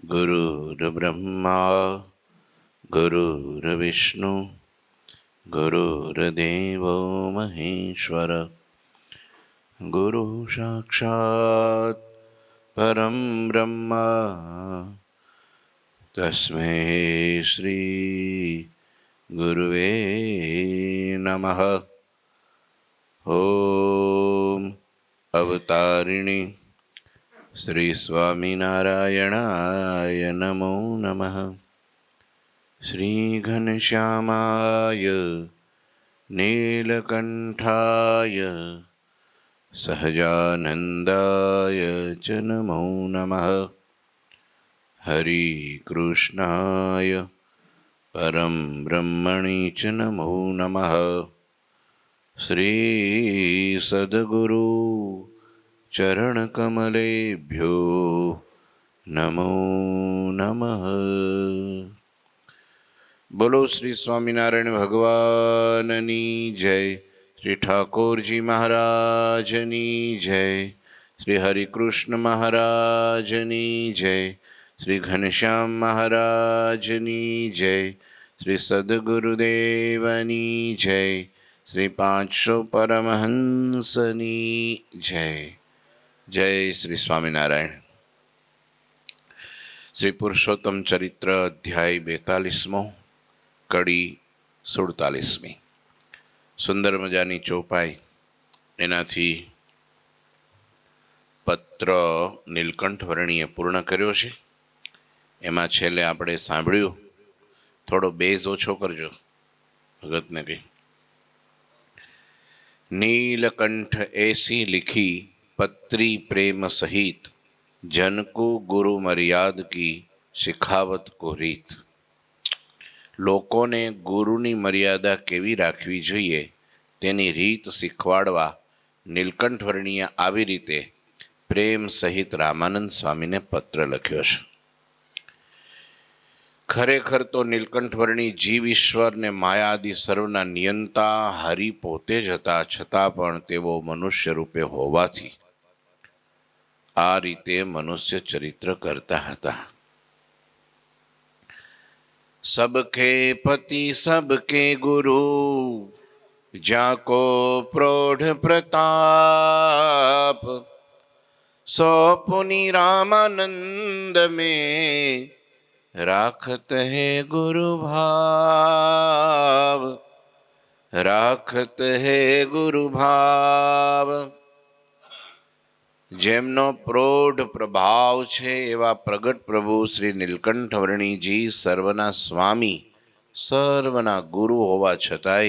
गुरुर्ब्रह्मा गुरुर्विष्णु गुरुर्देवो महेश्वर गुरु साक्षात् परं ब्रह्म तस्मै श्री गुरुवे नमः। ओम अवतारिणी श्री स्वामीनारायणाय नमो नमः। श्री घनश्यामाय नीलकंठाय सहजानंदाय च नमो नमः। हरि कृष्णाय परम ब्रह्मणि च नमो नमः। श्री सद्गुरु चरणकमलेभ्यो नमो नमः। बोलो श्री स्वामीनारायण भगवाननी जय। श्री ठाकुर जी महाराजनी जय। श्री हरिकृष्ण महाराजनी जय। श्री घनश्याम महाराजनी जय। श्री सद्गुरुदेवनी जय। श्री 500 परमहंसनी जय। जय श्री स्वामीनारायण। श्री पुरुषोत्तम चरित्र अध्याय 42मो कड़ी 47મી। सुंदर मजानी चौपाई एनाथी पत्र नीलकंठ वर्णीए पूर्ण कर्यो छे। एमां छेल्ले आपणे सांभळ्युं, थोड़ो बेज ओछो करजो भगत ने कही। नीलकंठ ऐसी लिखी पत्री प्रेम सहित, जन को गुरु मर्याद की शिखावत को रीत। लोकोने गुरुनी मर्यादा केवी राखवी जोईए तेनी रीत शीखवाड़वा नीलकंठ वर्णीय आवी रीते प्रेम सहित रामानंद स्वामी ने पत्र लख्यो छे। खरेखर तो नीलकंठ वर्णी जीव ईश्वर ने माया आदि सर्वना नियंता हरि पोते ज हता, छतां पण तेओ मनुष्य रूपे होवाथी आ रीते मनुष्य चरित्र करता हता। सबके पति सबके गुरु, जाको प्रौढ़ प्रताप, सो पुनि रामानंद में राखत है गुरु भाव, राखत है गुरु भाव। जेमनो प्रौढ़ प्रभाव छे एवा प्रगट प्रभु श्री नीलकंठ वर्णीजी सर्वना स्वामी सर्वना गुरु होवा छतांय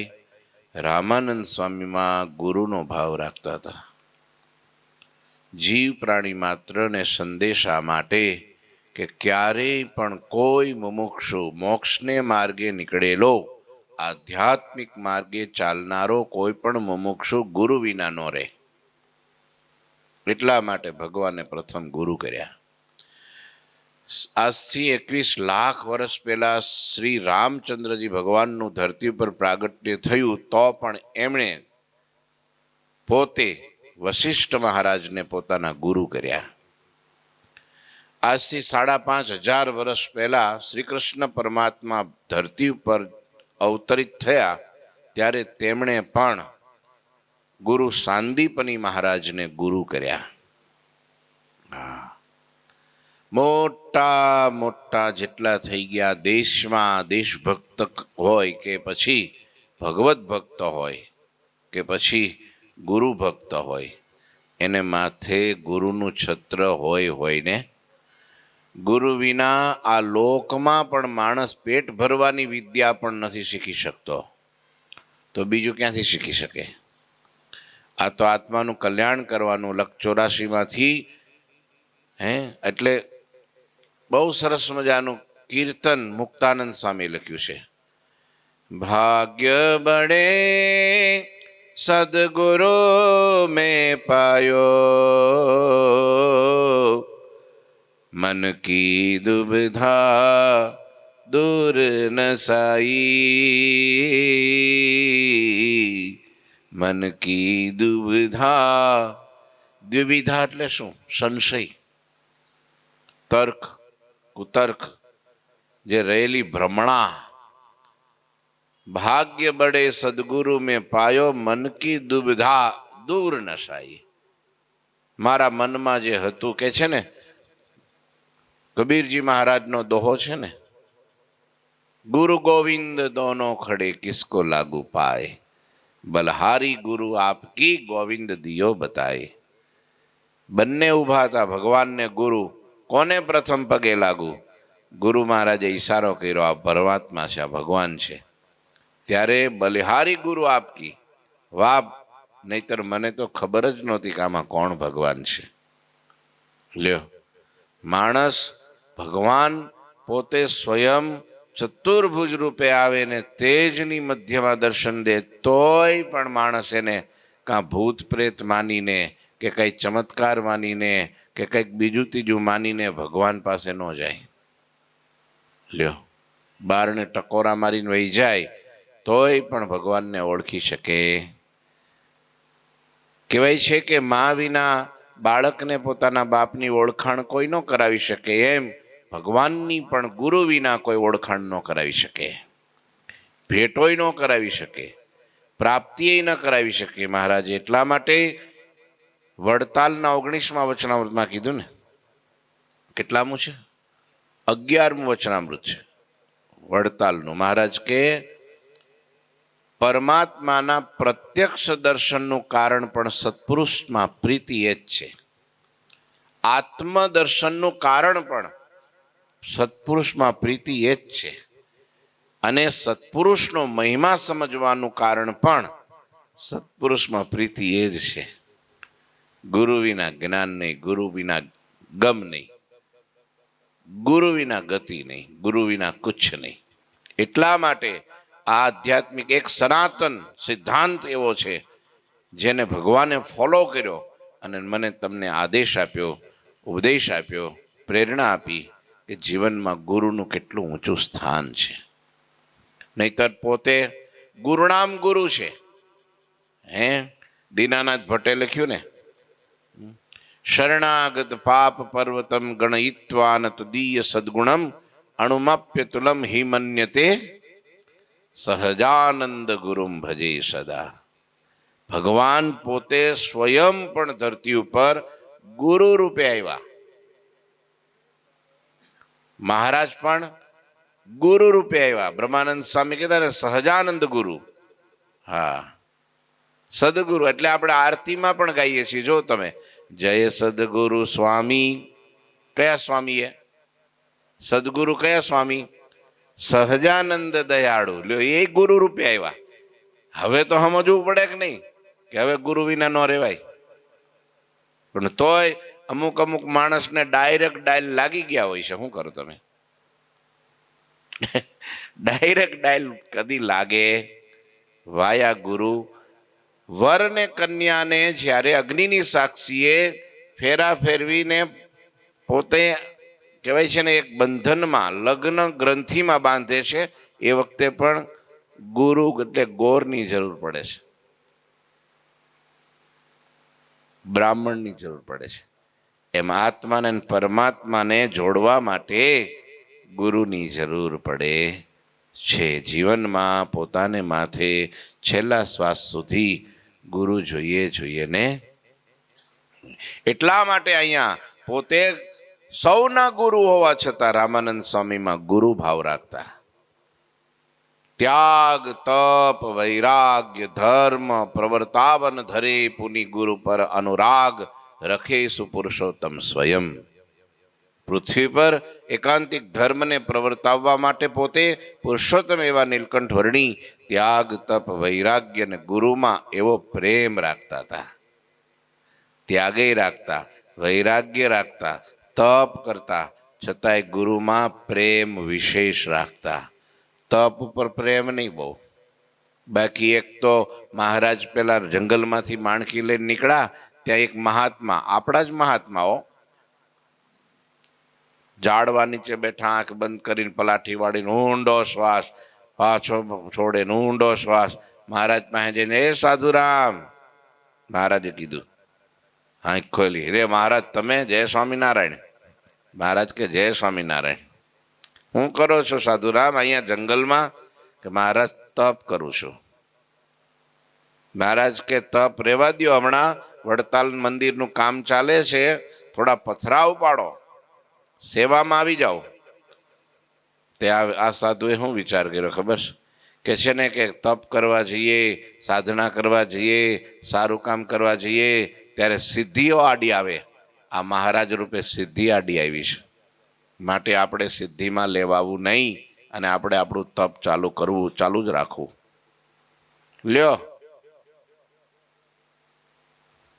रामानंद स्वामी में गुरुनो भाव राखता था। जीव प्राणी मात्र ने संदेशा माटे के क्यारेय पण कोई मुमुक्षु मोक्षने मार्गे निकळेलो आध्यात्मिक मार्गे चालनारो कोई पण मुमुक्षु गुरु विना नो रहे। એટલા માટે ભગવાને પ્રથમ ગુરુ કર્યા। આજથી 21 લાખ વર્ષ પહેલા શ્રી રામચંદ્રજી ભગવાનનું ધરતી ઉપર પ્રાગટ્ય થયું તો પણ એમણે પોતે વશિષ્ઠ મહારાજને પોતાના ગુરુ કર્યા। આજથી 5,500 વર્ષ પહેલા શ્રી કૃષ્ણ પરમાત્મા ધરતી ઉપર અવતરિત થયા ત્યારે તેમણે પણ गुरु सांदीपनी महाराज ने गुरु कर्या। मोटा मोटा जेटला थई गया देश में देशभक्त होय के पछी भगवत भक्त होय के पछी गुरु भक्त होय एने माथे गुरुनु छत्र होय ने। गुरु विना आ लोक में पण माणस पेट भरवानी विद्या पण नथी शीखी शकतो तो बीजू क्यांथी शीखी शके। आ तो आत्मानु कल्याण करवानुं लख 84 मांथी एटले बहु सरस मजानुं कीर्तन मुक्तानंद स्वामी लख्युं छे। भाग्य बड़े सद्गुरु में पायो, मन की दुविधा दूर न साई, मन की दुविधा। द्विविधा એટલે શું? સંશય, તર્ક, કુતર્ક, જે રહેલી ભ્રમણા, ભાગ્ય બડે સદગુરુ મેં પાયો, મન કી દુબિધા દૂર નશાઈ. મારા મનમાં જે હતું કે છે ને, કબીરજી મહારાજનો દોહો છે ને, ગુરુ ગોવિંદ દોનો ખડે કિસકો લાગુ પાए, બલહારી ગુરુ આપકી ગોવિંદ દિયો બતાए. બંને ઊભા હતા, ભગવાન ને ગુરુ, કોને પ્રથમ પગે લાગુ? ગુરુ મહારાજે ઈશારો કર્યો, આ પરમાત્મા છે, આ ભગવાન છે. ત્યારે બલિહારી ગુરુ આપકી, વાહ, નહીતર મને તો ખબર જ નહોતી કે આમાં કોણ ભગવાન છે. લ્યો, માણસ ભગવાન પોતે સ્વયં ચતુર્ભુજ રૂપે આવે ને તેજની મધ્યમાં દર્શન દે, તોય પણ માણસ એને કાં ભૂત પ્રેત માનીને કે કઈ ચમત્કાર માનીને કે કંઈક બીજું ત્રીજું માનીને ભગવાન પાસે ન જાય. લ્યો, બારને ટકોરા મારીને વહી જાય તોય પણ ભગવાનને ઓળખી શકે. કહેવાય છે કે મા વિના બાળકને પોતાના બાપની ઓળખાણ કોઈ ન કરાવી શકે, એમ ભગવાનની પણ ગુરુ વિના કોઈ ઓળખાણ ન કરાવી શકે, ભેટોય ન કરાવી શકે, પ્રાપ્તિએ ન કરાવી શકે. મહારાજે એટલા માટે વડતાલના 19મા વચનામૃતમાં કીધું ને, કેટલામું છે? 11મું વચનામૃત છે વડતાલનું. મહારાજ કે પરમાત્માના પ્રત્યક્ષ દર્શનનું કારણ પણ સત્પુરુષમાં પ્રીતિ એ જ છે. આત્મદર્શનનું કારણ પણ સત્પુરુષમાં પ્રીતિ એ જ છે. અને સત્પુરુષનો મહિમા સમજવાનું કારણ પણ સત્પુરુષમાં પ્રીતિ એ જ છે. ગુરુ વિના જ્ઞાન નહીં, ગુરુ વિના ગમ નહીં, ગુરુ વિના ગતિ નહીં, ગુરુ વિના કુછ નહીં. એટલા માટે આ આધ્યાત્મિક એક સનાતન સિદ્ધાંત એવો છે જેને ભગવાને ફોલો કર્યો અને મને તમને આદેશ આપ્યો, ઉપદેશ આપ્યો, પ્રેરણા આપી કે જીવનમાં ગુરુનું કેટલું ઊંચું સ્થાન છે. નહીતર પોતે ગુરુનામ ગુરુ છે. હે, દીનાનાથ ભટ્ટે લખ્યું ને, શરણાગત પાપ પર્વતમ ગણયિત્વાન તુદીય સદગુણમ અણુમાપ્ય તુલમ હિ મન્યતે સહજાનંદ ગુરુમ ભજે સદા. ભગવાન પોતે સ્વયં પણ ધરતી ઉપર ગુરુ રૂપે આવ્યા. મહારાજ પણ ગુરુ રૂપે આવ્યા. બ્રહ્માનંદ સ્વામી કહેતા ને સહજાનંદ ગુરુ. હા, સદગુરુ એટલે આપણે આરતીમાં પણ ગાઈએ છીએ. જો તમે, જય સદગુરુ સ્વામી, કયા સ્વામી? સદગુરુ કયા સ્વામી? સહજાનંદ દયાળુ. લ્યો, એ ગુરુ રૂપે આવ્યા. હવે તો સમજવું પડે કે નહીં કે હવે ગુરુ વિના ન રહેવાય. પણ તોય અમુક અમુક માણસને ડાયરેક્ટ ડાયલ લાગી ગયા હોય છે. શું કરો તમે? ડાયરેક્ટ ડાયલ કદી લાગે? વાયા ગુરુ. વર ને કન્યાને જ્યારે અગ્નિની સાક્ષીએ ફેરા ફેરવીને પોતે કહેવાય છે ને એક બંધનમાં, લગ્ન ગ્રંથિમાં બાંધે છે, એ વખતે પણ ગુરુ એટલે ગોરની જરૂર પડે છે, બ્રાહ્મણની જરૂર પડે છે. એમ આત્માને પરમાત્માને જોડવા માટે ગુરુની જરૂર પડે છે. જીવનમાં પોતાને માથે છેલ્લા શ્વાસ સુધી ગુરુ જોઈએ ને. એટલા માટે અહીંયા પોતે સૌના ગુરુ હોવા છતાં રામાનંદ સ્વામીમાં ગુરુ ભાવ રાખતા. ત્યાગ તપ વૈરાગ્ય ધર્મ પ્રવર્તાવન ધરે, પુની ગુરુ પર અનુરાગ રખે સુપુરુષોત્તમ સ્વયં. પૃથ્વી પર એકાંતિક ધર્મને પ્રવર્તાવવા માટે પોતે પુરુષોત્તમ એવા નીલકંઠ વર્ણી ત્યાગ તપ વૈરાગ્ય અને ગુરુમાં એવો પ્રેમ રાખતા હતા. ત્યાગે રાખતા, વૈરાગ્ય રાખતા, તપ કરતા, છતાંય ગુરુમાં પ્રેમ વિશેષ રાખતા. તપ ઉપર પ્રેમ નહીં બહુ. બાકી એક તો મહારાજ પેલા જંગલમાંથી માણકી લઈને નીકળ્યા, ત્યાં એક મહાત્મા, આપણા જ મહાત્માઓ, ઝાડવા નીચે બેઠા, આંખ બંધ કરીને પલાઠી વાળીને ઊંડો શ્વાસ, પાછો છોડે ઊંડો શ્વાસ. મહારાજ પાસે જઈને, એ સાધુરામ, મહારાજે કીધું, આંખ ખોલી, રે મહારાજ તમે? જય સ્વામિનારાયણ. મહારાજ કે જય સ્વામિનારાયણ. હું કરો છો સાધુરામ અહીંયા જંગલમાં? કે મહારાજ તપ કરું છું. મહારાજ કે તપ રેવા દ્યો, હમણાં વડતાલ મંદિરનું કામ ચાલે છે, થોડા પથરા ઉપાડો, સેવામાં આવી જાઓ. તે આ સાધુએ શું વિચાર કર્યો ખબર કે છે ને કે તપ કરવા જઈએ, સાધના કરવા જઈએ, સારું કામ કરવા જઈએ ત્યારે સિદ્ધિઓ આડી આવે. આ મહારાજ રૂપે સિદ્ધિ આડી આવી છે, માટે આપણે સિદ્ધિમાં લેવાવું નહીં અને આપણે આપણું તપ ચાલુ કરવું, ચાલુ જ રાખવું. લ્યો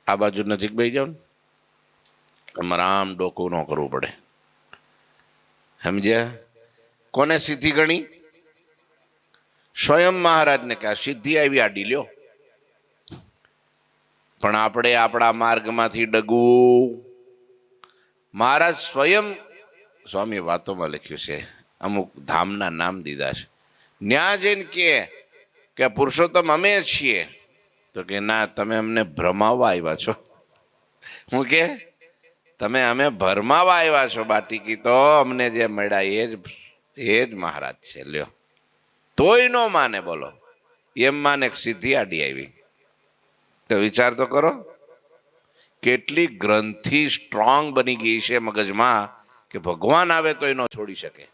આ બાજુ નજીક બેસી જાઓ ને, તમારે આમ ડોકું ન કરવું પડે. સમજ્યા? કોને સિદ્ધિ ગણી? સ્વયં મહારાજને કે આ સિદ્ધિ આવી આડી લ્યો. પણ આપણે આપણા માર્ગમાંથી ડગવું. મહારાજ સ્વયં, સ્વામી વાતોમાં લખ્યું છે, અમુક ધામના નામ દીધા છે, ન્યા જઈને કે પુરુષોત્તમ અમે છીએ, તો કે ના, તમે અમને ભ્રમાવવા આવ્યા છો. હું કે તમે અમે ભરમાવા આવ્યા છો બાટીકી, તો અમને જે મળ્યા એ જ મહારાજ છે. લ્યો તોય નો માને, બોલો એમ માને સિદ્ધિ આડી આવી. તો વિચાર તો કરો કેટલી ગ્રંથિ સ્ટ્રોંગ બની ગઈ છે મગજમાં કે ભગવાન આવે તો એનો છોડી શકે.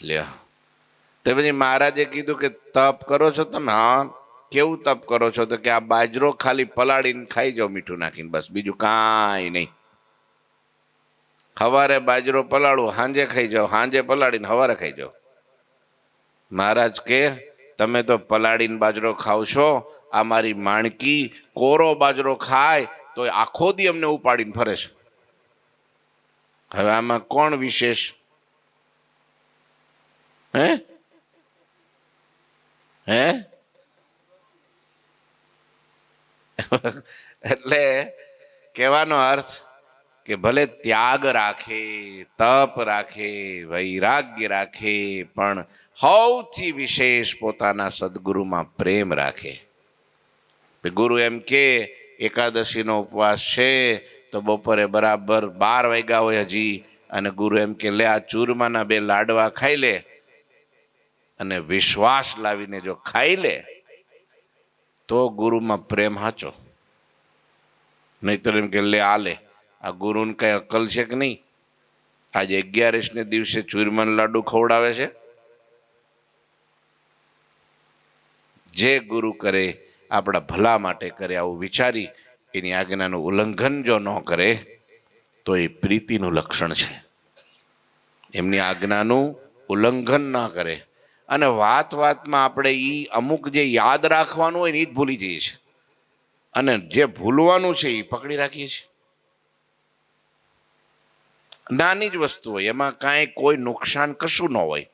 લ્યો તે પછી મહારાજે કીધું કે તપ કરો છો તમે? હા. કેવું તપ કરો છો? તો કે આ બાજરો ખાલી પલાળીને ખાઈ જાઓ મીઠું નાખીને, બસ બીજું કાંઈ નહીં. સવારે બાજરો પલાળું, સાંજે ખાઈ જાઓ, સાંજે પલાળીને સવારે ખાઈ જાઓ. મહારાજ કે તમે તો પલાળીને બાજરો ખાવ છો, આ મારી માણકી કોરો બાજરો ખાય તો આખો દી અમને ઉપાડીને ફરે છે. હવે આમાં કોણ વિશેષ? હે હે એટલે કહેવાનો અર્થ કે ભલે ત્યાગ રાખે, તપ રાખે, વૈરાગ્ય રાખે, પણ સૌથી વિશેષ પોતાના સદગુરુમાં પ્રેમ રાખે. ગુરુ એમ કે એકાદશીનો ઉપવાસ છે તો બપોરે બરાબર 12 વાગ્યા હોય હજી, અને ગુરુ એમ કે લે આ ચૂરમાના 2 લાડવા ખાઈ લે, અને વિશ્વાસ લાવીને જો ખાઈ લે તો ગુરુમાં પ્રેમ સાચો. નહીતર એમ કે લે આ લે, આ ગુરુને કઈ અક્કલ છે કે નહીં? આજે 11 ને દિવસે ચૂરમાના લાડુ ખવડાવે છે. જે ગુરુ કરે આપણા ભલા માટે કરે, આવું વિચારી એની આજ્ઞાનું ઉલ્લંઘન જો ન કરે તો એ પ્રીતિનું લક્ષણ છે. એમની આજ્ઞાનું ઉલ્લંઘન ના કરે. અને વાત વાતમાં આપણે અમુક જે યાદ રાખવાનું હોય ને એ જ ભૂલી જઈએ છીએ, અને જે ભૂલવાનું છે એ પકડી રાખીએ છીએ. નાની જ વસ્તુ હોય, એમાં કાંઈ કોઈ નુકસાન કશું ન હોય,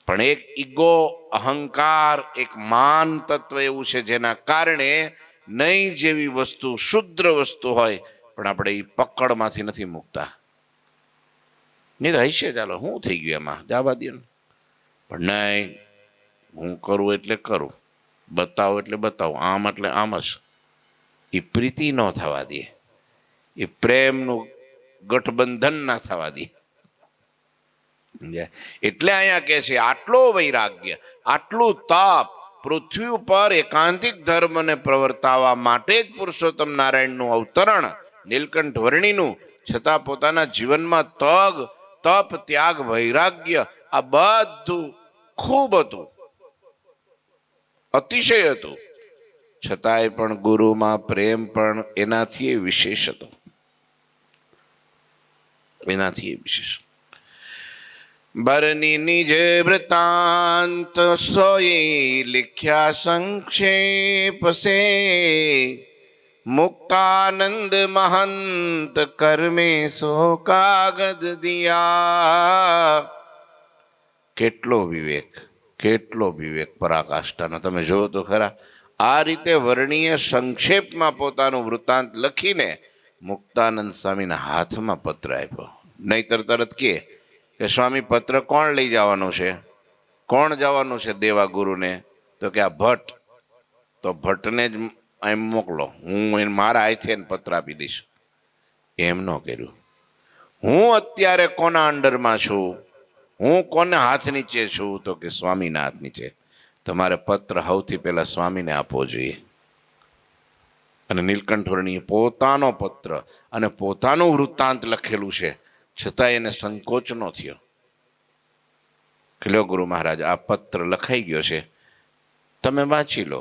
પણ એક ઈગો, અહંકાર, એક માન તત્વ એવું છે જેના કારણે નહીં જેવી વસ્તુ, શુદ્ર વસ્તુ હોય પણ આપણે એ પકડમાંથી નથી મૂકતા. નહીં તો હશે, ચાલો શું થઈ ગયું એમાં, જવા દે ને. પણ નહીં, હું કરું એટલે કરું, બતાવો એટલે બતાવો, આમ એટલે આમ જ. એ પ્રીતિ ન થવા દે, એ પ્રેમનું ગઠબંધન ના થવા દે. એટલે અહીંયા કે છે આટલો વૈરાગ્ય, આટલું તાપ પૃથ્વી ઉપર એકાંતિક ધર્મને પ્રવર્તાવવા માટે જ પુરુષોત્તમ નારાયણનું અવતરણ, નીલકંઠ વર્ણીનું, છતાં પોતાના જીવનમાં તપ, ત્યાગ, વૈરાગ્ય આ બધું ખૂબ હતું, અતિશય હતું. છતાંય પણ ગુરુમાં પ્રેમ પણ એનાથી વિશેષ હતો, એનાથી વિશેષ. બરની નિજ વૃતાંત સોઈ લિખ્યા સંક્ષેપ સે, મુક્તાનંદ મહંત કર્મે સો કાગદ દિયા. કેટલો વિવેક, કેટલો વિવેક પરાકાષ્ઠાનો. તમે જોવો તો ખરા, આ રીતે વર્ણીય સંક્ષેપમાં પોતાનું વૃત્તાંત લખીને મુક્તાનંદ સ્વામીના હાથમાં પત્ર આપ્યો. નહીતર તરત કે સ્વામી પત્ર કોણ લઈ જવાનું છે, કોણ જવાનું છે દેવા ગુરુને? તો કે આ ભટ્ટ. તો ભટ્ટને જ એમ મોકલો, હું મારા હાથે પત્ર આપી દઈશ. એમ ન કર્યું. હું અત્યારે કોના અંડરમાં છું, હું કોને હાથ નીચે છું, તો કે સ્વામીના હાથ નીચે. તમારે પત્ર સૌથી પહેલા સ્વામીને આપવો જોઈએ. અને નીલકંઠ વર્ણીએ પોતાનો પત્ર અને પોતાનું વૃત્તાંત લખેલું છે, છતાં એને સંકોચ ન થયો કે લો ગુરુ મહારાજ, આ પત્ર લખાઈ ગયો છે, તમે વાંચી લો,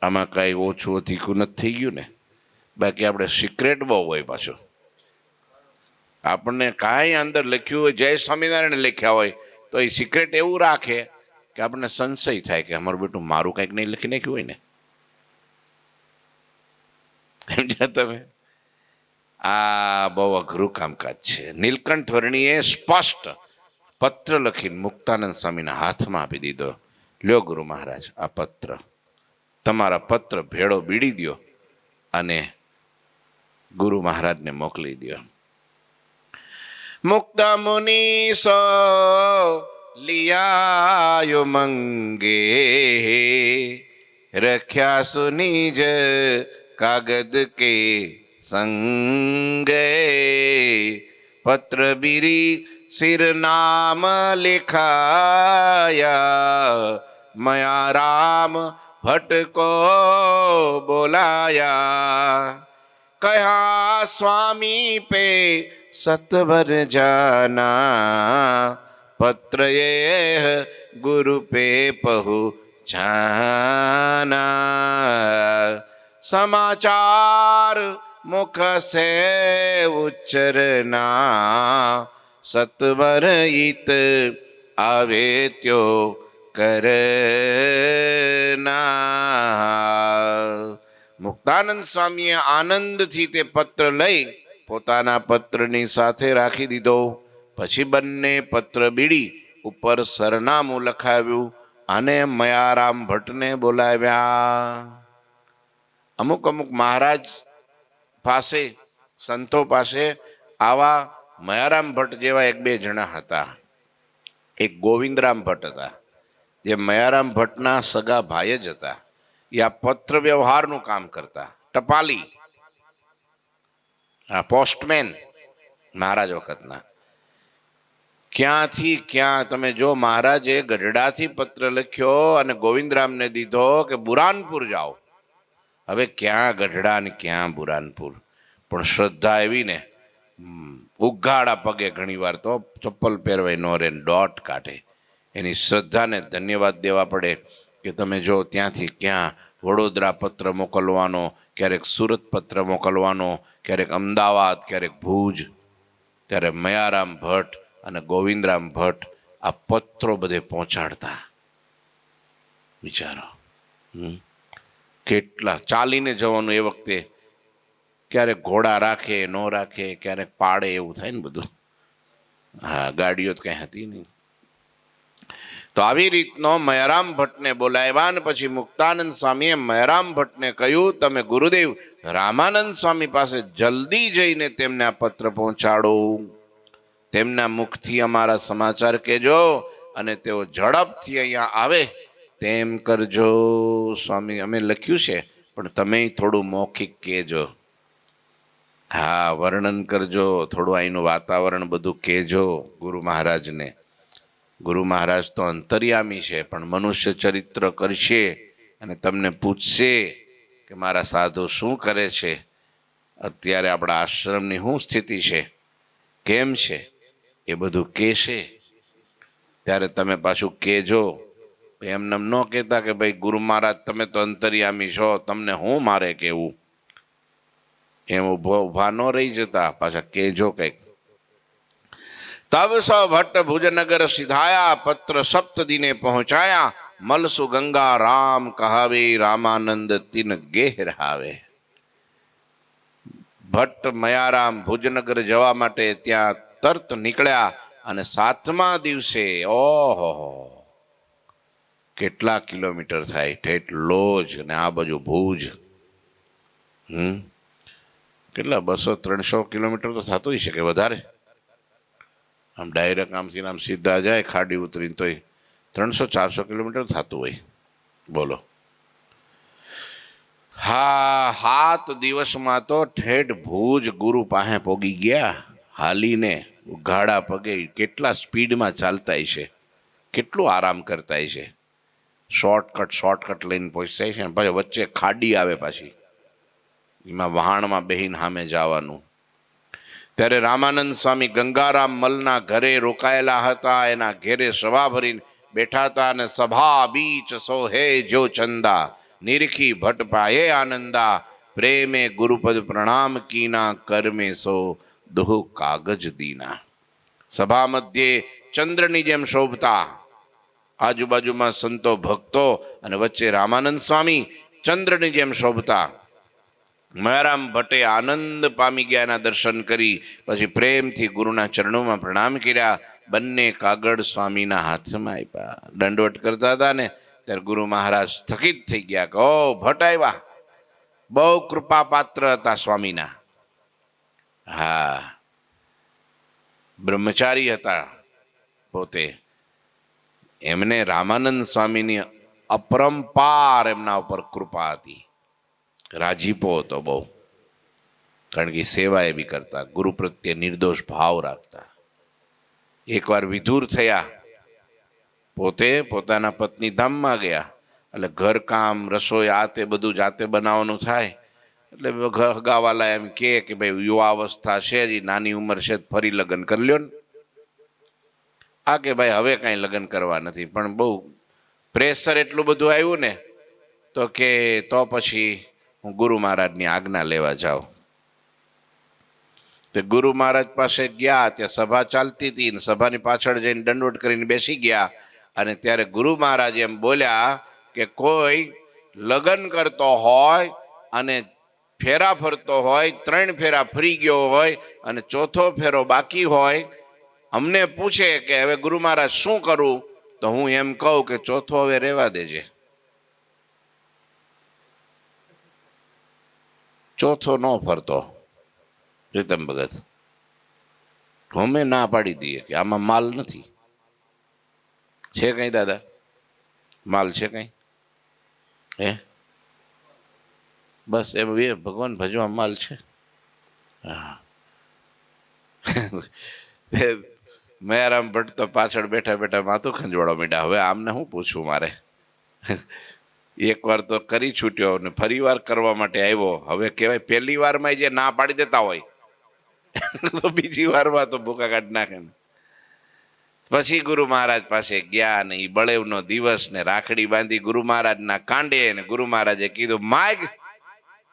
આમાં કાંઈ ઓછું અધિકું નથી થઈ ગયું ને. બાકી આપણે સિક્રેટ બહુ હોય પાછું. આપણને કાંઈ અંદર લખ્યું હોય, જય સ્વામિનારાયણ લખ્યા હોય, તો એ સિક્રેટ એવું રાખે કે આપણને સંશય થાય કે અમારું બેટું મારું કંઈક નહીં લખી નાખ્યું હોય ને. સમજ્યા તમે? આ બહુ અઘરું કામકાજ છે. નીલકંઠ વર્ણીએ સ્પષ્ટ પત્ર લખીને મુક્તાનંદ સ્વામીના હાથમાં આપી દીધો. લ્યો ગુરુ મહારાજ, આ પત્ર, તમારા પત્ર ભેળો બીડી દો અને ગુરુ મહારાજને મોકલી દો. મુક્ત મુનિ સો લિયાયો મંગે, રખ્યા સુનિજ કાગદ કે સંગે, પત્ર બીરી सिर नाम लिखाया, मया राम भट्ट को बोलाया, कहा स्वामी पे सतवर जाना, पत्र ये गुरु पे पहुँचाना, समाचार मुख से उच्चरना, सत्वर इत आवे त्यो करना. મુક્તાનંદ સ્વામીએ આનંદથી તે પત્ર લઈ પોતાના પત્રની સાથે રાખી દીધો. પછી બંને પત્ર બીડી ઉપર સરનામું લખાવ્યું અને મયારામ ભટ્ટને બોલાવ્યા. અમુક અમુક મહારાજ પાસે, સંતો પાસે આવા મયારામ ભટ્ટ જેવા એક બે જણા હતા. એક ગોવિંદરામ ભટ્ટ હતા, જે મયારામ ભટ્ટના સગા ભાઈ જ હતા. એ આ પત્ર વ્યવહારનું કામ કરતા, ટપાલી, આ પોસ્ટમેન મહારાજ વખતના. ક્યાંથી ક્યાં તમે જો, મહારાજે ગઢડાથી પત્ર લખ્યો અને ગોવિંદરામને દીધો કે બુરાનપુર જાઓ. હવે ક્યાં ગઢડા ને ક્યાં બુરાનપુર, પણ શ્રદ્ધા એવી ને, ઉઘાડા પગે ઘણી વાર તો ચપ્પલ પહેરવાય નો રે, ડોટ કાઢે. એની શ્રદ્ધાને ધન્યવાદ દેવા પડે કે તમે જો ત્યાંથી ક્યાં વડોદરા પત્ર મોકલવાનો, ક્યારેક સુરત પત્ર મોકલવાનો, ક્યારેક અમદાવાદ, ક્યારેક ભુજ. ત્યારે મયારામ ભટ્ટ અને ગોવિંદરામ ભટ્ટ આ પત્રો બધે પહોંચાડતા. વિચારો, કેટલા ચાલીને જવાનું એ વખતે. ક્યારેક ઘોડા રાખે ન રાખે, ક્યારેક પાડે, એવું થાય ને બધું. હા, ગાડીઓ તો કઈ હતી નહીં. તો આવી રીતનો મયારામ ભટ્ટને બોલાવ્યા. પછી મુક્તાનંદ સ્વામીએ મયારામ ભટ્ટને કહ્યું, તમે ગુરુદેવ રામાનંદ સ્વામી પાસે જલ્દી જઈને તેમને આ પત્ર પહોંચાડો, તેમના મુખથી અમારા સમાચાર કહેજો અને તેઓ ઝડપથી અહીંયા આવે તેમ કરજો. સ્વામી, અમે લખ્યું છે પણ તમે થોડું મૌખિક કહેજો. હા, વર્ણન કરજો થોડું, અહીંનું વાતાવરણ બધું કહેજો ગુરુ મહારાજને. ગુરુ મહારાજ તો અંતર્યામી છે, પણ મનુષ્ય ચરિત્ર કરશે અને તમને પૂછશે કે મારા સાધુ શું કરે છે, અત્યારે આપણા આશ્રમની શું સ્થિતિ છે, કેમ છે, એ બધું કહેશે. ત્યારે તમે પાછું કહેજો. એમને ન કહેતા કે ભાઈ ગુરુ મહારાજ તમે તો અંતર્યામી છો, તમને હું મારે કહેવું, એમ ઉભા ન રહી જતા, પાછા કહેજો કંઈક. तब स भट्ट भुजनगर सिधाया, पत्र सप्त दिने पहुंचाया, मलसु गंगा राम कहावे, रामानंद तिन गेह रहावे. ભટ્ટ મયારામ ભુજનગર જવા માટે ત્યાં તરત નીકળ્યા અને 7મા દિવસે, ઓહો, કેટલા કિલોમીટર થાય, ઠેઠ લોજ ને આ બાજુ ભુજ. કેટલા 200-300 કિલોમીટર તો થતું હશે કે વધારે. આમ ડાયરેક્ટ આમથી આમ સીધા જાય ખાડી ઉતરીને તોય 300-400 કિલોમીટર થતું હોય. બોલો. હા, 7 દિવસમાં તો ઠેઠ ભુજ ગુરુ પાસે પોગી ગયા હાલીને. ગાડા પગે કેટલા સ્પીડમાં ચાલતા છે, કેટલું આરામ કરતા છે. શોર્ટકટ લઈને પહોંચાય છે ને પછી વચ્ચે ખાડી આવે પાછી, એમાં વહાણમાં બેહીને સામે જવાનું. ત્યારે રામાનંદ સ્વામી ગંગારામ મલના ઘરે રોકાયેલા હતા. એના ઘેરે સભા ભરીને બેઠા હતા અને સભા બીચ સોહે જો ચંદા નિરખી ભટ્ટ પાયે આનંદા પ્રેમે ગુરુપદ પ્રણામ કીના કર્મે સો દુહ કાગજ દીના. સભા મધ્યે ચંદ્રની જેમ શોભતા, આજુબાજુમાં સંતો ભક્તો અને વચ્ચે રામાનંદ સ્વામી ચંદ્રની જેમ શોભતા. મયારામ ભટ્ટે આનંદ પામી ગયા. એના દર્શન કરી પછી પ્રેમથી ગુરુના ચરણોમાં પ્રણામ કર્યા. બંને કાગળ સ્વામીના હાથમાં આપ્યા. દંડવટ કરતા હતા ને ત્યારે ગુરુ મહારાજ સ્થગિત થઈ ગયા કે ઓ ભટ્ટ આવ્યા. બહુ કૃપા પાત્ર હતા સ્વામીના. હા, બ્રહ્મચારી હતા પોતે. એમને રામાનંદ સ્વામીની અપરંપાર એમના ઉપર કૃપા હતી, રાજીપો હતો બહુ. કારણ કે સેવા એ બી કરતા, ગુરુ પ્રત્યે નિર્દોષ ભાવ રાખતા. એકવાર વિધુર થયા, પોતે પોતાના પત્ની ધામમાં ગયા. એટલે ઘરકામ રસોઈ આ તે બધું જાતે બનાવવાનું થાય. એટલે હગાવાલા એમ કે ભાઈ યુવા અવસ્થા છે, જ નાની ઉંમર છે, ફરી લગ્ન કરી લ્યો ને. આ કે ભાઈ હવે કાંઈ લગ્ન કરવા નથી. પણ બહુ પ્રેશર એટલું બધું આવ્યું ને તો કે તો પછી હું ગુરુ મહારાજની આજ્ઞા લેવા જાઉં. તે ગુરુ મહારાજ પાસે ગયા. ત્યાં સભા ચાલતી હતી ને સભાની પાછળ જઈને દંડવટ કરીને બેસી ગયા. અને ત્યારે ગુરુ મહારાજ એમ બોલ્યા કે કોઈ લગ્ન કરતો હોય અને ફેરા ફરતો હોય, 3 ફેરા ફરી ગયો હોય અને 4થો ફેરો બાકી હોય, અમને પૂછે કે હવે ગુરુ મહારાજ શું કરું, તો હું એમ કહું કે 4થો હવે રહેવા દેજે. 4થો ન ફરતો રીતમ ભગત. અમે ના પાડી દઈએ કે આમાં માલ નથી. છે કઈ દાદા માલ છે કઈ? હે બસ એમ ભગવાન ભજવા માલ છે. હા. મયારામ ભટ્ટ તો પાછળ બેઠા બેઠા માથું ખંજવાળો મીડા. હવે આમને શું પૂછવું મારે? એકવાર તો કરી છૂટ્યો ને ફરી વાર કરવા માટે આવ્યો. હવે કહેવાય પહેલી વારમાં જે ના પાડી દેતા હોય તો બીજી વારમાં તો ભૂકા કાઢી નાખે ને. પછી ગુરુ મહારાજ પાસે ગયા ને એ બળેવનો દિવસ ને રાખડી બાંધી ગુરુ મહારાજના કાંડે ને ગુરુ મહારાજે કીધું માગ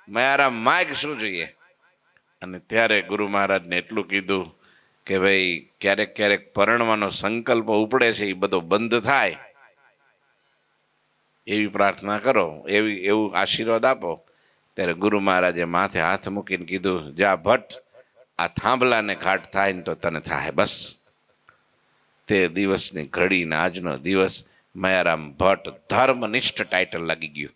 મયારામ માગ શું જોઈએ. અને ત્યારે ગુરુ મહારાજને એટલું કીધું કે ભાઈ ક્યારેક ક્યારેક પરણવાનો સંકલ્પ ઉપડે છે એ બધો બંધ થાય એવી પ્રાર્થના કરો, એવું આશીર્વાદ આપો. ત્યારે ગુરુ મહારાજે માથે હાથ મૂકીને કીધું જા ભટ્ટ, આ થાંભલાને ઘાટ થાય ને તો તને થાય. બસ તે દિવસની ઘડીને આજનો દિવસ મયારામ ભટ્ટ ધર્મનિષ્ઠ ટાઇટલ લાગી ગયું.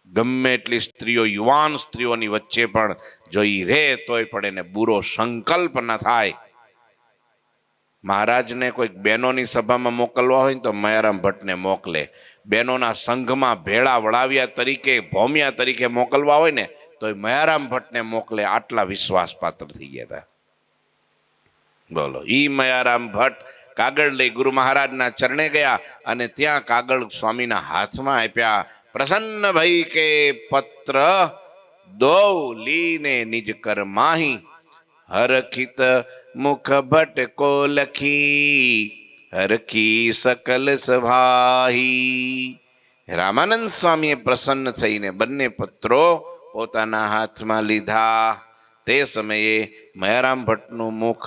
ગમે એટલી સ્ત્રીઓ, યુવાન સ્ત્રીઓની વચ્ચે પણ જો ઈ રે તોય પણ એને બુરો સંકલ્પ ન થાય. મહારાજને કોઈક બહેનોની સભામાં મોકલવા હોય ને તો મયારામ ભટ્ટને મોકલે. બહેનોના સંઘમાં ભેળા વળાવ્યા તરીકે, ભૌમિયા તરીકે મોકલવા હોય ને તો મયારામ ભટ્ટને મોકલે. આટલા વિશ્વાસ પાત્ર થઈ ગયા હતા. બોલો, ઈ મયારામ ભટ્ટ કાગળ લઈ ગુરુ મહારાજના ચરણે ગયા અને ત્યાં કાગળ સ્વામીના હાથમાં આપ્યા. પ્રસન્ન ભઈ કે પત્ર દો લીને નિજ કર માહી, હરખિત મુખ ભટ્ટ કો લખી, હરખી સકલ સભાહી. રામાનંદ સ્વામીએ પ્રસન્ન થઈને બંને પત્રો પોતાના હાથમાં લીધા. તે સમયે મયારામ ભટ્ટનું મુખ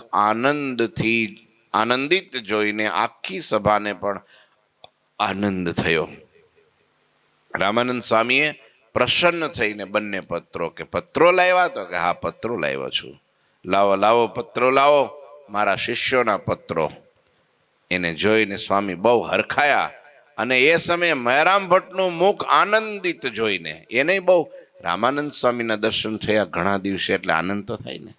આનંદિત જોઈને આખી સભાને પણ આનંદ થયો. રામાનંદ સ્વામીએ પ્રસન્ન થઈને બંને પત્રો, કે પત્રો લાવ્યા? તો કે હા પત્રો લાવ્યો છું. લાવો લાવો પત્રો લાવો, મારા શિષ્યોના પત્રો. એને જોઈને સ્વામી બહુ હરખાયા. અને એ સમયે મયારામ ભટ્ટનું મુખ આનંદિત જોઈને એને બહુ, રામાનંદ સ્વામીના દર્શન થયા ઘણા દિવસે એટલે આનંદ તો થાય ને.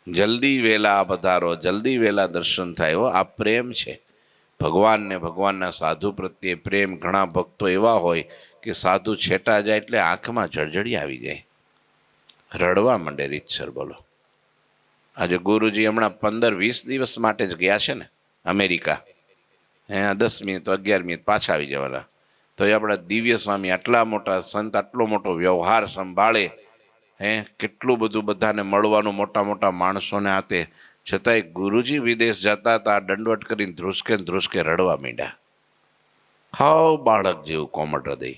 જલ્દી વેલા પધારો, જલ્દી વેલા દર્શન થાય. આ પ્રેમ છે ભગવાનને, ભગવાનના સાધુ પ્રત્યે પ્રેમ. ઘણા ભક્તો એવા હોય કે સાધુ છેટા જાય એટલે આંખમાં જળજળી આવી જાય, રડવા માંડે રીતસર. બોલો, આજે ગુરુજી હમણાં 15-20 દિવસ માટે જ ગયા છે ને અમેરિકા. 10 મિનિટ 11 મિનિટ પાછા આવી જવાના. તો એ આપણા દિવ્ય સ્વામી આટલા મોટા સંત આટલો મોટો વ્યવહાર સંભાળે, કેટલું બધું બધાને મળવાનું, મોટા મોટા માણસોને હાથે, છતાંય ગુરુજી વિદેશ જતા હતા, દંડવટ કરીને ધ્રુસકે રડવા માંડ્યા. હાવ બાળક જેવું કોમળ હૃદય.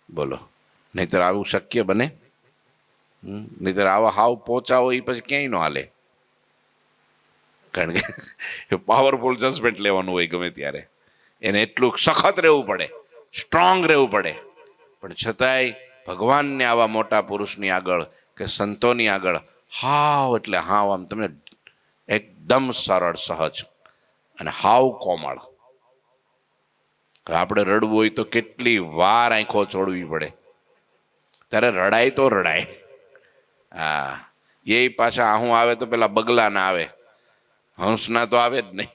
બોલો, નહીતર આવું શક્ય બને? નહીતર આવા હાવ પહોંચા હોય એ પછી ક્યાંય ન હાલે. કારણ કે પાવરફુલ જજમેન્ટ લેવાનું હોય ગમે ત્યારે, એને એટલું સખત રહેવું પડે, સ્ટ્રોંગ રહેવું પડે. પણ છતાંય ભગવાનને આવા મોટા પુરુષની આગળ કે સંતોની આગળ હાવ એટલે હાવ આમ તમે એકદમ સરળ સહજ અને હાવ કોમળ. આપણે રડવું હોય તો કેટલી વાર આંખો ચોડવી પડે, ત્યારે રડાય તો રડાય. હા, એ પાછા આહું આવે તો પેલા બગલા ના આવે, હંસના તો આવે જ નહીં.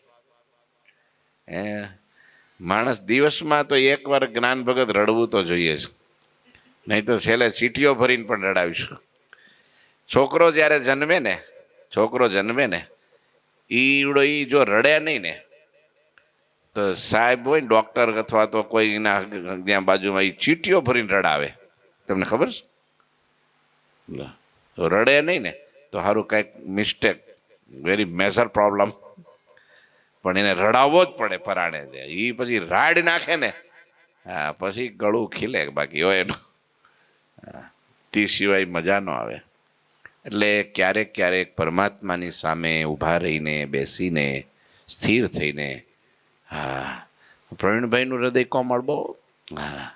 માણસ દિવસમાં તો એકવાર જ્ઞાન ભગત રડવું તો જોઈએ જ, નહીં તો છેલ્લે ચીટીઓ ભરીને પણ રડાવીશું. છોકરો જ્યારે જન્મે ને ઈવડો ઈ જો રડે નહીં ને તો સાહેબ હોય ને ડોક્ટર અથવા તો કોઈ એના ત્યાં બાજુમાં એ ચીટીઓ ભરીને રડાવે. તમને ખબર છે? તો રડે નહીં ને તો સારું કંઈક મિસ્ટેક, વેરી મેજર પ્રોબ્લેમ. પણ એને રડાવવો જ પડે પરાણે. એ પછી રાડ નાખે ને, હા પછી ગળું ખીલે, બાકી હોય એનું તે સિવાય મજા ન આવે. એટલે ક્યારેક પરમાત્માની સામે ઊભા રહીને, બેસીને, સ્થિર થઈને, હા પ્રવીણભાઈનું હૃદય કોમળ બહુ. હા,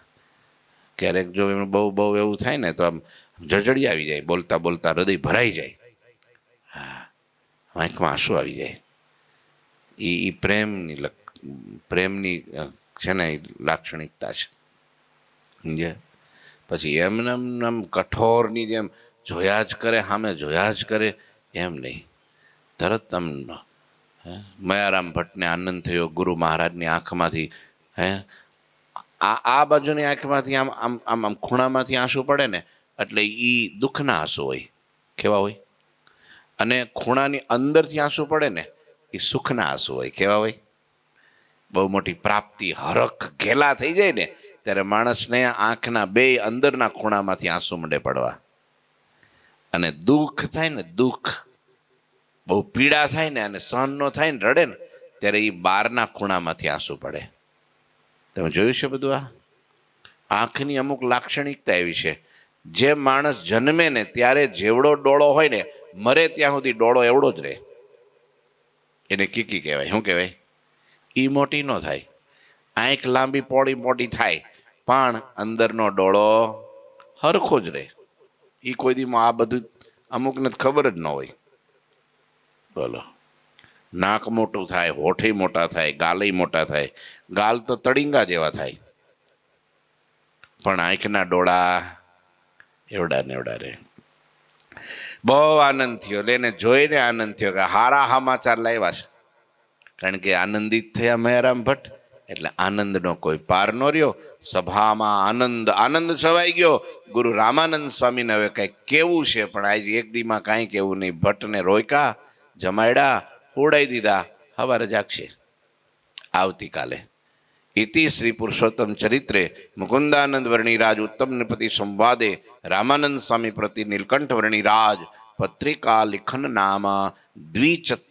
ક્યારેક જો એનું બહુ એવું થાય ને તો આમ જળજળી આવી જાય, બોલતા બોલતા હૃદય ભરાઈ જાય. હા, આંખમાં આંસુ આવી જાય. એ પ્રેમની છે ને લાક્ષણિકતા છે. સમજ્યા? પછી એમને કઠોરની જેમ જોયા જ કરે, સામે જોયા જ કરે એમ નહીં. તરત મયારામ ભટ્ટને આનંદ થયો ગુરુ મહારાજની આંખમાંથી, આ બાજુની આંખમાંથી આમ આમ આમ આમ ખૂણામાંથી આંસુ પડે ને એટલે એ દુઃખના આંસુ હોય. કેવા હોય? અને ખૂણાની અંદરથી આંસુ પડે ને એ સુખના આંસુ હોય. કેવા હોય? બહુ મોટી પ્રાપ્તિ, હરખ, ઘેલા થઈ જાય ને ત્યારે માણસને આંખના બે અંદરના ખૂણામાંથી આંસુ મંડે પડવા. અને દુઃખ થાય ને, દુઃખ બહુ પીડા થાય ને અને સહન ન થાય ને, રડે ને ત્યારે એ બહારના ખૂણામાંથી આંસુ પડે. તમે જોયું છે બધું? આ આંખની અમુક લાક્ષણિકતા એવી છે. જે માણસ જન્મે ને ત્યારે જેવડો ડોળો હોય ને મરે ત્યાં સુધી ડોળો એવડો જ રહે. એને કીકી કહેવાય. શું કહેવાય? એ મોટી ન થાય. આંખ લાંબી પોળી મોટી થાય પણ અંદરનો ડોળો હરખો જ રહે. એ કોઈ દીમાં આ બધું અમુકને ખબર જ ન હોય. બોલો, નાક મોટું થાય, હોઠે મોટા થાય, ગાલે મોટા થાય. ગાલ તો તળીંગા જેવા થાય પણ આંખના ડોળા એવડા ને એવડા રહે. બહુ આનંદ થયો, એને જોઈને આનંદ થયો કે હારા સમાચાર લાવ્યા છે. કારણ કે આનંદિત થયા મયારામ ભટ્ટ એટલે આનંદનો કોઈ પાર ન રહ્યો. સભામાં આનંદ છવાઈ ગયો. ગુરુ રામાનંદ સ્વામીને હવે કંઈક કેવું છે પણ આજે એક દીમાં કાંઈ કેવું નહીં. ભટ્ટને રોક્યા, જમાડ્યા, ઉડાઈ દીધા. સવારે જાગશે આવતીકાલે. ઇતિ શ્રી પુરુષોત્તમ ચરિત્રે મુકુંદાનંદ વર્ણિરાજ ઉત્તમ નૃપતિ સંવાદે રામાનંદ સ્વામી પ્રતિ નીલકંઠ વર્ણિરાજ પત્રિકા લિખન નામ 24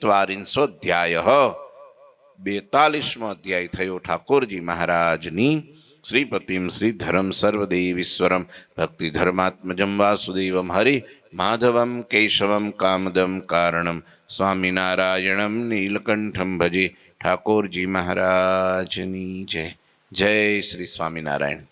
42મો અધ્યાય થયો. ઠાકોરજી મહારાજની શ્રીપતિમ શ્રીધરમ સર્વદેવીશ્વરમ ભક્તિ ધર્માત્મજમ વાસુદેવમ હરિ માધવમ કેશવમ કામદમ કારણમ સ્વામિનારાયણમ નીલકંઠમ ભજે. ઠાકોરજી મહારાજની જય. જય શ્રી સ્વામિનારાયણ.